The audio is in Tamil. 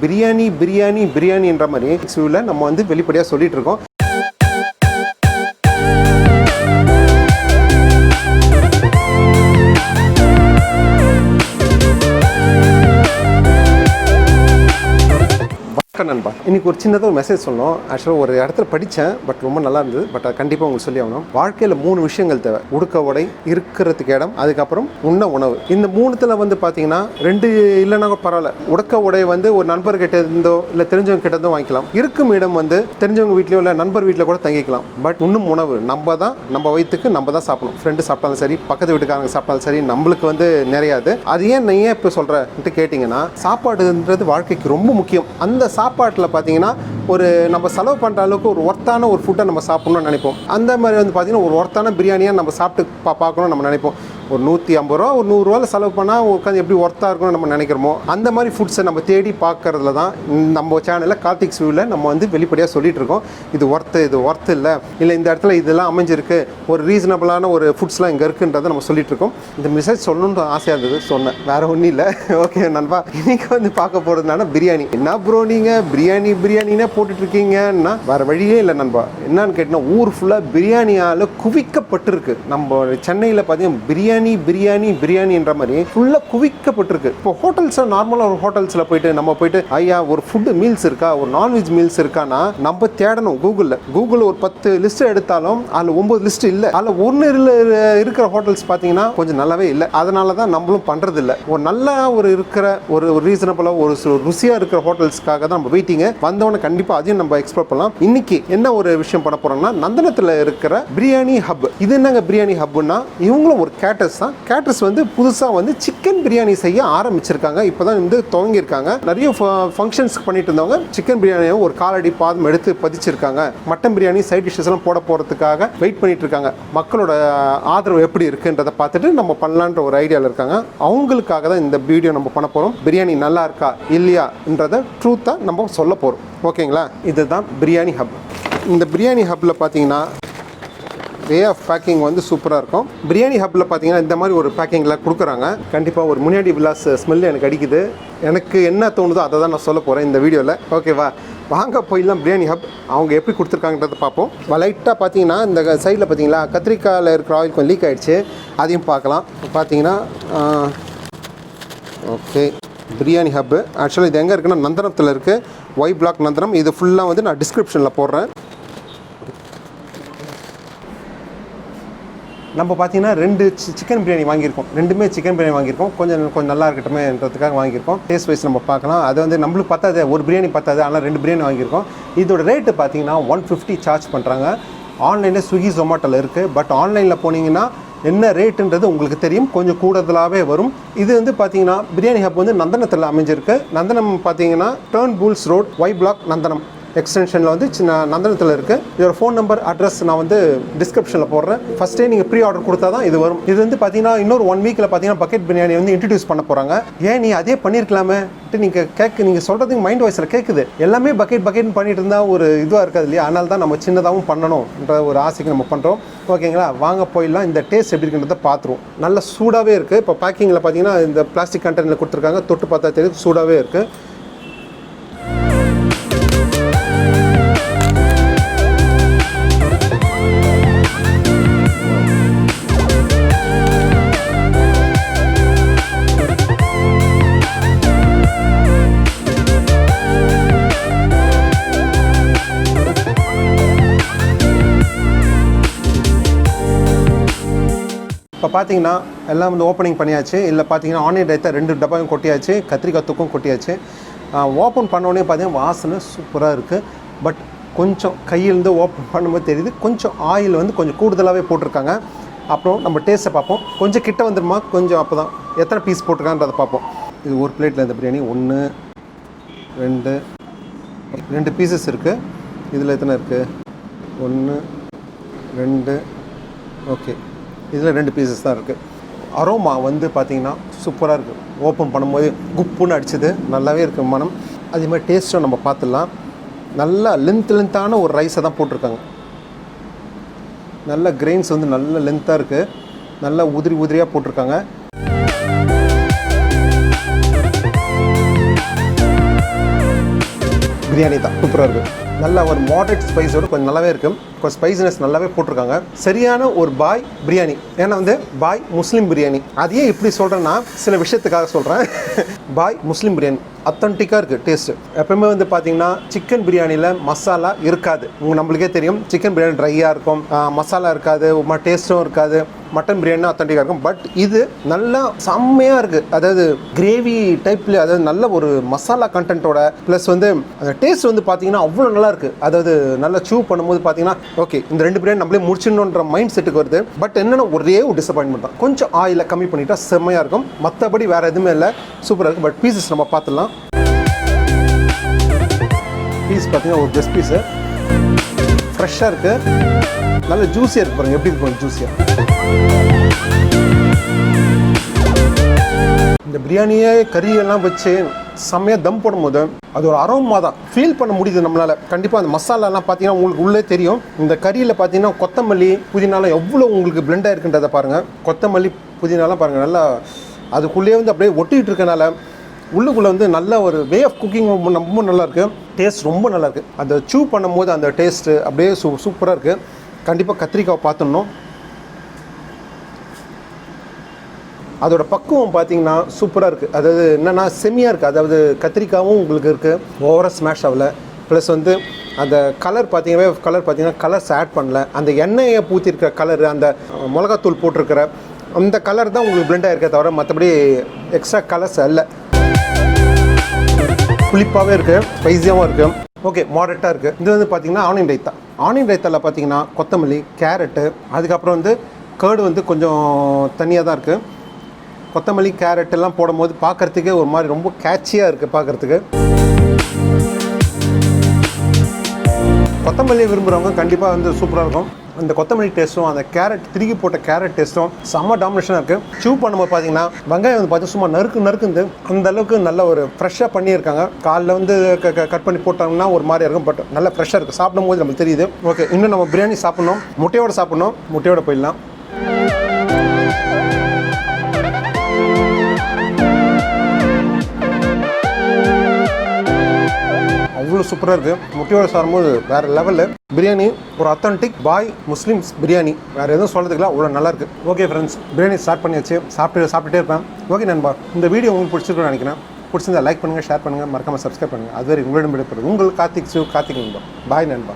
பிரியாணின்ற மாதிரி எக்ஸ்வியூவில் நம்ம வந்து வெளிப்படையாக சொல்லிட்டு இருக்கோம். நண்பா, இன்னைக்கு ஒரு சின்னதாக ஒரு மெசேஜ் சொன்னோம். ஆக்சுவலாக ஒரு இடத்துல படித்தேன், பட் ரொம்ப நல்லா இருந்தது. பட் அது கண்டிப்பாக உங்களுக்கு சொல்லி ஆகணும். வாழ்க்கையில் 3 விஷயங்கள் தேவை: உடுக்க உடை, இருக்கிறதுக்கு இடம், அதுக்கப்புறம் உண்ண உணவு. இந்த 3த்துல வந்து பார்த்தீங்கன்னா 2 இல்லைன்னா பரவாயில்ல. உடுக்க உடை வந்து ஒரு நண்பர் கிட்ட இருந்தோ இல்லை தெரிஞ்சவங்க கிட்ட இருந்தோ வாங்கிக்கலாம். இருக்கும் இடம் வந்து தெரிஞ்சவங்க வீட்லையோ இல்லை நண்பர் வீட்டில் கூட தங்கிக்கலாம். பட் உண்ணும் உணவு நம்ம வயிற்றுக்கு நம்ம தான் சாப்பிடணும். ஃப்ரெண்டு சாப்பிட்டாலும் சரி, பக்கத்து வீட்டுக்காரங்க சாப்பிட்டாலும் சரி, நம்மளுக்கு வந்து நிறையாது. அது ஏன் நீ ஏன் இப்போ சொல்கிறேன்ட்டு கேட்டிங்கன்னா, சாப்பாடுன்றது வாழ்க்கைக்கு ரொம்ப முக்கியம். அந்த சாப்பாட்டில் பார்த்தீங்கன்னா ஒரு நம்ம செலவு பண்ணுற அளவுக்கு ஒரு ஒர்த்தான ஒரு ஃபுட்டை நம்ம சாப்பிட்ணும்னு நினைப்போம். அந்த மாதிரி வந்து பார்த்தீங்கன்னா ஒரு ஒர்த்தான பிரியாணியாக நம்ம சாப்பிட்டு பார்க்கணும்னு நம்ம நினைப்போம். ஒரு 150 ரூபா ஒரு 100 ரூபாவில் செலவு பண்ணால் உட்காந்து எப்படி ஒர்த்தாக இருக்கணும்னு நம்ம நினைக்கிறோமோ அந்த மாதிரி ஃபுட்ஸை நம்ம தேடி பார்க்கறதுல தான் நம்ம சேனலில் கார்த்திக்ஸ் வியூவில் நம்ம வந்து வெளிப்படையாக சொல்லிகிட்டு இருக்கோம். இது ஒர்த்து இல்லை இந்த இடத்துல இதெல்லாம் அமைஞ்சிருக்கு, ஒரு ரீசனபிளான ஒரு ஃபுட்ஸ்லாம் இங்கே இருக்குன்றதை நம்ம சொல்லிட்டு இருக்கோம். இந்த மெசேஜ் சொல்லணும்னு ஆசையாக இருந்தது, சொன்னேன். வேறு ஒன்றும் இல்லை. ஓகே நண்பா, இன்றைக்கி வந்து பார்க்க போகிறதுனால பிரியாணி. என்ன ப்ரோ நீங்கள் பிரியாணினே போட்டுட்ருக்கீங்கன்னா வேறு வழியே இல்லை நண்பா. என்னன்னு கேட்டிங்கன்னா ஊர் ஃபுல்லாக பிரியாணியால் குவிக்கப்பட்டிருக்கு. நம்ம சென்னையில் பார்த்தீங்கன்னா பிரியாணின்ற மாதிரி ஃபுல்லாக குவிக்கப்பட்டிருக்கு. இப்போ ஹோட்டல்ஸில் நார்மலாக ஒரு ஹோட்டல்ஸில் நம்ம போயிட்டு ஐயா ஒரு ஃபுட்டு மீல்ஸ் இருக்கா, ஒரு நான்வெஜ் மீல்ஸ் இருக்கான்னா நம்ம தேடணும். கூகுளில் ஒரு 10 லிஸ்ட் எடுத்தாலும் அதில் 9 லிஸ்ட் இல்லை. அதில் 1 இருக்கிற ஹோட்டல்ஸ் பார்த்தீங்கன்னா கொஞ்சம் நல்லாவே இல்லை. அதனால தான் நம்மளும் பண்ணுறது இல்லை. ஒரு நல்ல இருக்கிற ஒரு ரீசனபிளாக ஒரு ருசியாக இருக்கிற ஹோட்டல்ஸ்க்காக தான் நம்ம வெயிட்டிங்க. வந்தவொடனே கண்டிப்பாக அதையும் நம்ம எக்ஸ்ப்ளோர் பண்ணலாம். இன்னைக்கு என்ன ஒரு விஷயம் பண்ண போகிறோம்னா, நந்தனத்தில் இருக்கிற பிரியாணி ஹப். இது என்னங்க பிரியாணி ஹப்னா, இவங்களும் ஒரு கேட்டர்ஸ் வந்து புதுசாக வந்து சிக்கன் பிரியாணி செய்ய ஆரம்பிச்சிருக்காங்க. இப்போ தான் வந்து துவங்கியிருக்காங்க. நிறைய ஃபங்க்ஷன்ஸ்க்கு பண்ணிட்டு இருந்தவங்க சிக்கன் பிரியாணியை ஒரு காலடி பாதம் எடுத்து பதிச்சிருக்காங்க. மட்டன் பிரியாணி சைட் டிஷ்ஷஸ் எல்லாம் போட போகிறதுக்காக வெயிட் பண்ணிட்டு இருக்காங்க. மக்களோட ஆதரவு எப்படி இருக்குன்றதை பார்த்துட்டு நம்ம பண்ணலான்ற ஒரு ஐடியாவில் இருக்காங்க. அவங்களுக்காக தான் இந்த வீடியோ நம்ம பண்ண போகிறோம். பிரியாணி நல்லா இருக்கா இல்லையான்றதை ட்ரூத்தாக நம்ம சொல்ல போகிறோம். ஓகேங்களா? இதுதான் பிரியாணி ஹப். இந்த பிரியாணி ஹப்பில் பார்த்தீங்கன்னா வே ஆஃப் பேக்கிங் வந்து சூப்பராக இருக்கும். பிரியாணி ஹப்பில் பார்த்தீங்கன்னா இந்த மாதிரி ஒரு பேக்கிங்கில் கொடுக்குறாங்க. கண்டிப்பாக ஒரு முன்னாடி விலாஸ் ஸ்மெல் எனக்கு அடிக்குது. எனக்கு என்ன தோணுதோ அதை தான் நான் சொல்ல போகிறேன் இந்த வீடியோவில். ஓகேவா? வாங்க போயிடலாம். பிரியாணி ஹப் அவங்க எப்படி கொடுத்துருக்காங்கன்றதை பார்ப்போம். லைட்டாக பார்த்தீங்கன்னா இந்த சைடில் பார்த்தீங்களா கத்திரிக்காயில் இருக்கிற ஆயில் கொஞ்சம் லீக் ஆகிடுச்சு, அதையும் பார்க்கலாம். பார்த்தீங்கன்னா ஓகே, பிரியாணி ஹப்பு ஆக்சுவலாக இது எங்கே இருக்குன்னா நந்தனத்தில் இருக்குது. ஒய் பிளாக் நந்தனம். இது ஃபுல்லாக வந்து நான் டிஸ்கிரிப்ஷனில் போடுறேன். நம்ம பார்த்தீங்கன்னா 2 சிக்கன் பிரியாணி வாங்கியிருக்கோம். 2மே சிக்கன் பிரியாணி வாங்கியிருக்கோம். கொஞ்சம் நல்லா இருக்கட்டுமேன்றதுக்காக வாங்கியிருக்கோம். டேஸ்ட் வைஸ் நம்ம பார்க்கலாம். அது வந்து நம்மளுக்கு பத்தாது, ஒரு பிரியாணி பத்தாது, ஆனால் 2 பிரியாணி வாங்கியிருக்கோம். இதோட ரேட்டு பார்த்தீங்கன்னா 150 சார்ஜ் பண்ணுறாங்க. ஆன்லைனில் ஸ்விக்கி ஜொமேட்டோவில் இருக்குது. பட் ஆன்லைனில் போனீங்கன்னா என்ன ரேட்டுன்றது உங்களுக்கு தெரியும், கொஞ்சம் கூடுதலாகவே வரும். இது வந்து பார்த்தீங்கன்னா பிரியாணி ஹப் வந்து நந்தனத்தில் அமைஞ்சிருக்கு. நந்தனம் பார்த்தீங்கன்னா Turnbulls road, Y block Nandanam எக்ஸ்டென்ஷனில் வந்து நந்தனத்தில் இருக்குது. இதோட ஃபோன் நம்பர் அட்ரஸ் நான் வந்து டிஸ்கிரிப்ஷனில் போடுறேன். ஃபஸ்ட்டே நீங்கள் ப்ரீ ஆர்டர் கொடுத்தா தான் இது வரும். இது வந்து பார்த்தீங்கன்னா இன்னொரு 1 வீக்கில் பார்த்தீங்கன்னா பக்கெட் பிரியாணி வந்து இன்ட்ரடியூஸ் பண்ண போகிறாங்க. ஏன் நீ அதே பண்ணியிருக்கலாமே நீங்கள் சொல்கிறதுக்கு மைண்ட் வாய்ஸில் கேட்குது. எல்லாமே பக்கெட்னு பண்ணிட்டு இருந்தால் ஒரு இதுவாக இருக்காது இல்லையா? அதனால தான் நம்ம சின்னதாகவும் பண்ணணும்ன்ற ஒரு ஆசைக்கு நம்ம பண்ணுறோம். ஓகேங்களா? வாங்க போயிடலாம். இந்த டேஸ்ட் எப்படி இருக்குன்றதை பார்த்துருவோம். நல்ல சூடாகவே இருக்குது. இப்போ பேக்கிங்கில் பார்த்தீங்கன்னா இந்த பிளாஸ்டிக் கண்டெய்னரில் கொடுத்துருக்காங்க. தொட்டு பார்த்தா தெரியுது சூடாகவே இருக்குது. இப்போ பார்த்தீங்கன்னா எல்லாம் வந்து ஓப்பனிங் பண்ணியாச்சு. இல்லை பார்த்தீங்கன்னா ஆனியன் ரைத்தா 2 டப்பாயும் கொட்டியாச்சு, கத்திரிக்காய் தூக்கும் கொட்டியாச்சு. ஓப்பன் பண்ணோடனே பார்த்தீங்கன்னா வாசனை சூப்பராக இருக்குது. பட் கொஞ்சம் கையிலேருந்து ஓப்பன் பண்ணும்போது தெரியுது கொஞ்சம் ஆயில் வந்து கொஞ்சம் கூடுதலாகவே போட்டிருக்காங்க. அப்புறம் நம்ம டேஸ்ட்டை பார்ப்போம். கொஞ்சம் கிட்ட வந்துடுமா, கொஞ்சம் அப்போ தான் எத்தனை பீஸ் போட்டிருக்கான்றதை பார்ப்போம். இது ஒரு பிளேட்டில் இந்த பிரியாணி 1 2 பீசஸ் இருக்குது. இதில் எத்தனை இருக்குது? 1 2 ஓகே, இதில் 2 பீசஸ் தான் இருக்குது. அரோமா வந்து பார்த்திங்கன்னா சூப்பராக இருக்குது. ஓப்பன் பண்ணும்போது குப்புன்னு அடிச்சது, நல்லாவே இருக்குது மனம். அதே மாதிரி டேஸ்ட்டும் நம்ம பார்த்துடலாம். நல்லா லென்த்தான ஒரு ரைஸை தான் போட்டிருக்காங்க. நல்ல கிரெயின்ஸ் வந்து நல்ல லென்த்தாக இருக்குது, நல்லா உதிரியாக போட்டிருக்காங்க. பிரியாணி தான் சூப்பராக இருக்குது. நல்ல ஒரு மாடரேட் ஸ்பைஸோடு கொஞ்சம் நல்லாவே இருக்குது. கொஞ்சம் ஸ்பைசினஸ் நல்லாவே போட்டிருக்காங்க. சரியான ஒரு பாய் பிரியாணி. ஏன்னா வந்து பாய் முஸ்லீம் பிரியாணி. அதையே இப்படி சொல்கிறேன்னா சில விஷயத்துக்காக சொல்கிறேன். பாய் முஸ்லீம் பிரியாணி அத்தன்டிக்காக இருக்குது டேஸ்ட்டு. எப்பவுமே வந்து பார்த்தீங்கன்னா சிக்கன் பிரியாணியில் மசாலா இருக்காது. நம்மளுக்கே தெரியும் சிக்கன் பிரியாணி ட்ரையாக இருக்கும், மசாலா இருக்காது, டேஸ்ட்டும் இருக்காது. மட்டன் பிரியாணி அத்தன்டிக்காக இருக்கும். பட் இது நல்லா செம்மையாக இருக்குது. அதாவது கிரேவி டைப்பில், அதாவது நல்ல ஒரு மசாலா கண்டென்ட்டோட ப்ளஸ் வந்து அந்த டேஸ்ட் வந்து பார்த்தீங்கன்னா அவ்வளோ நல்லா இருக்குது. அதாவது நல்லா சூ பண்ணும்போது பார்த்தீங்கன்னா ஓகே இந்த 2 பிரியாணி நம்மளே முடிச்சிடணுன்ற மைண்ட் செட்டுக்கு வருது. பட் என்னென்னா ஒரே ஒரு டிசப்பாயின்மெண்ட் தான், கொஞ்சம் ஆயிலை கம்மி பண்ணிட்டா செம்மையாக இருக்கும். மற்றபடி வேறு எதுவுமே இல்லை, சூப்பராக இருக்குது. பட் பீசஸ் நம்ம பார்த்துடலாம். பீஸ் பார்த்தீங்கன்னா ஒரு பெஸ்ட் பீஸு ஃப்ரெஷ்ஷாக இருக்குது, நல்ல ஜூஸியாக இருக்குது. பாருங்கள் எப்படி இருக்கும் ஜூஸியாக. இந்த பிரியாணியே கறியெல்லாம் வச்சு செம்மையாக தம் போடும்போது அது ஒரு அரோமா தான் ஃபீல் பண்ண முடியுது நம்மளால். கண்டிப்பாக அந்த மசாலாலாம் பார்த்தீங்கன்னா உங்களுக்கு உள்ளே தெரியும். இந்த கறியில் பார்த்தீங்கன்னா கொத்தமல்லி புதினாலாம் எவ்வளோ உங்களுக்கு பிளெண்டாக இருக்குன்றதை பாருங்கள். கொத்தமல்லி புதினாலாம் பாருங்கள், நல்லா அதுக்குள்ளேயே வந்து அப்படியே ஒட்டிகிட்டு இருக்கனால உள்ளுக்குள்ளே வந்து நல்ல ஒரு வே ஆஃப் குக்கிங் ரொம்ப நல்லாயிருக்கு. டேஸ்ட் ரொம்ப நல்லாயிருக்கு. அந்த சூ பண்ணும்போது அந்த டேஸ்ட்டு அப்படியே சூப்பராக இருக்குது. கண்டிப்பாக கத்திரிக்காவை பார்த்துடணும். அதோட பக்குவம் பார்த்தீங்கன்னா சூப்பராக இருக்குது. அதாவது என்னென்னா செம்மியாக இருக்குது. அதாவது கத்திரிக்காவும் உங்களுக்கு இருக்குது, ஓவராக ஸ்மாஷ் ஆகலை. ப்ளஸ் வந்து அந்த கலர் பார்த்தீங்கன்னா கலர்ஸ் ஆட் பண்ணல. அந்த எண்ணெயை ஊற்றிருக்கிற கலரு, அந்த மிளகாத்தூள் போட்டிருக்கிற அந்த கலர் தான் உங்களுக்கு பிளெண்ட் ஆகிருக்கே தவிர மற்றபடி எக்ஸ்ட்ரா கலர்ஸ் இல்லை. புளிப்பாகவே இருக்குது, ஸ்பைஸியாகவும் இருக்குது. ஓகே, மாடரேட்டாக இருக்குது. இது வந்து பார்த்திங்கன்னா ஆனியன் ரைத்தா. ஆனியன் ரைத்தாவில் பார்த்தீங்கன்னா கொத்தமல்லி, கேரட்டு, அதுக்கப்புறம் வந்து கேர்டு வந்து கொஞ்சம் தனியாக தான் இருக்குது. கொத்தமல்லி கேரட் எல்லாம் போடும்போது பார்க்குறதுக்கே ஒரு மாதிரி ரொம்ப கேட்சியாக இருக்குது பார்க்குறதுக்கு. கொத்தமல்லி விரும்புகிறவங்க கண்டிப்பாக வந்து சூப்பராக இருக்கும். அந்த கொத்தமல்லி டேஸ்ட்டும் அந்த கேரட் திருகி போட்ட கேரட் டேஸ்ட்டும் செம்ம டாமினேஷனாக இருக்குது. சூ பண்ணும்போது பார்த்தீங்கன்னா வெங்காயம் வந்து பார்த்து சும்மா நறுக்குந்து அந்த அளவுக்கு நல்ல ஒரு ஃப்ரெஷ்ஷாக பண்ணியிருக்காங்க. காலைல வந்து கட் பண்ணி போட்டாங்கன்னா ஒரு மாதிரி இருக்கும். பட் நல்லா ஃப்ரெஷ்ஷாக இருக்குது. சாப்பிடும் போது நம்மளுக்கு தெரியுது. ஓகே, இன்னும் நம்ம பிரியாணி சாப்பிட்ணும். முட்டையோட போயிடலாம். அவ்வளோ சூப்பராக இருக்குது. முட்டையோட சாப்பிடும்போது வேறு லெவலில் பிரியாணி. ஒரு அத்தன்டிக் பாய் முஸ்லீம்ஸ் பிரியாணி. வேறு எதுவும் சொல்கிறதுக்குலாம் அவ்வளோ நல்லாயிருக்கு. ஓகே ஃப்ரெண்ட்ஸ், பிரியாணி ஸ்டார்ட் பண்ணியாச்சு. சாப்பிட்டுட்டே இருப்பேன். ஓகே நண்பா, இந்த வீடியோ உங்களுக்கு பிடிச்சிருக்குன்னு நினைக்கிறேன். பிடிச்சிருந்தா லைக் பண்ணுங்கள், ஷேர் பண்ணுங்கள், மறக்காமல் சப்ஸ்கிரைப் பண்ணுங்கள். அதுவரை உங்களிடம் விடைபெறுவது உங்கள் கார்த்திக் நண்பா. பாய் நண்பா.